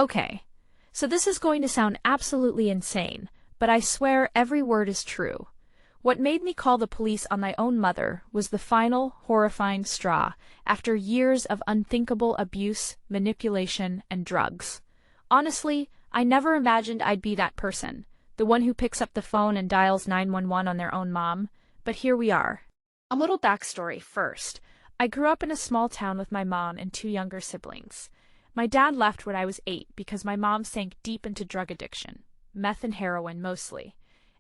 Okay, so this is going to sound absolutely insane, but I swear every word is true. What made me call the police on my own mother was the final, horrifying straw after years of unthinkable abuse, manipulation, and drugs. Honestly, I never imagined I'd be that person, the one who picks up the phone and dials 911 on their own mom, but here we are. A little backstory first. I grew up in a small town with my mom and two younger siblings. My dad left when I was 8 because my mom sank deep into drug addiction, meth and heroin mostly.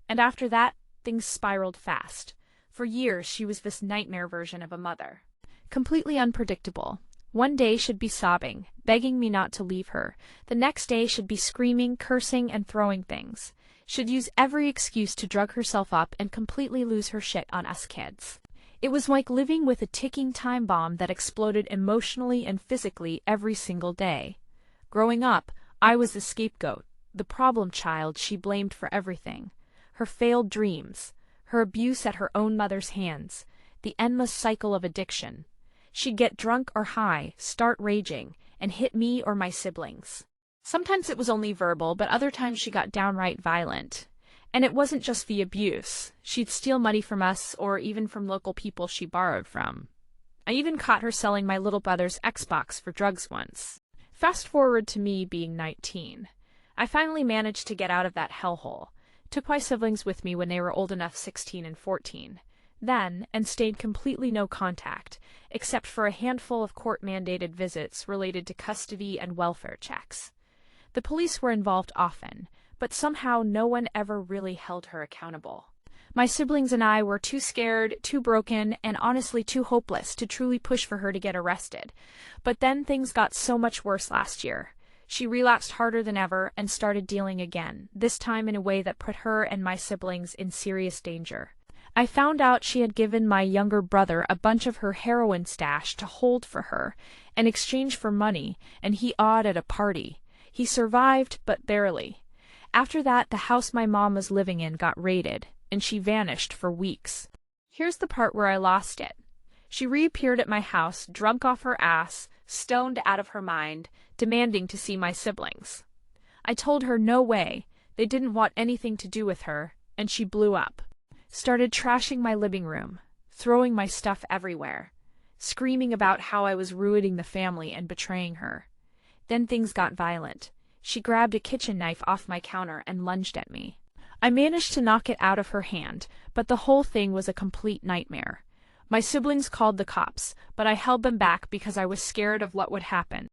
And after that, things spiraled fast. For years, she was this nightmare version of a mother. Completely unpredictable. One day she'd be sobbing, begging me not to leave her. The next day she'd be screaming, cursing, and throwing things. She'd use every excuse to drug herself up and completely lose her shit on us kids. It was like living with a ticking time bomb that exploded emotionally and physically every single day. Growing up, I was the scapegoat, the problem child she blamed for everything. Her failed dreams, her abuse at her own mother's hands, the endless cycle of addiction. She'd get drunk or high, start raging, and hit me or my siblings. Sometimes it was only verbal, but other times she got downright violent. And it wasn't just the abuse. She'd steal money from us or even from local people she borrowed from. I even caught her selling my little brother's Xbox for drugs once. Fast forward to me being 19. I finally managed to get out of that hellhole. Took my siblings with me when they were old enough, 16 and 14. Then, and stayed completely no contact, except for a handful of court-mandated visits related to custody and welfare checks. The police were involved often, but somehow no one ever really held her accountable. My siblings and I were too scared, too broken, and honestly too hopeless to truly push for her to get arrested. But then things got so much worse last year. She relapsed harder than ever and started dealing again, this time in a way that put her and my siblings in serious danger. I found out she had given my younger brother a bunch of her heroin stash to hold for her, in exchange for money, and he awed at a party. He survived, but barely. After that, the house my mom was living in got raided, and she vanished for weeks. Here's the part where I lost it. She reappeared at my house, drunk off her ass, stoned out of her mind, demanding to see my siblings. I told her no way, they didn't want anything to do with her, and she blew up. Started trashing my living room, throwing my stuff everywhere, screaming about how I was ruining the family and betraying her. Then things got violent. She grabbed a kitchen knife off my counter and lunged at me. I managed to knock it out of her hand, but the whole thing was a complete nightmare. My siblings called the cops, but I held them back because I was scared of what would happen.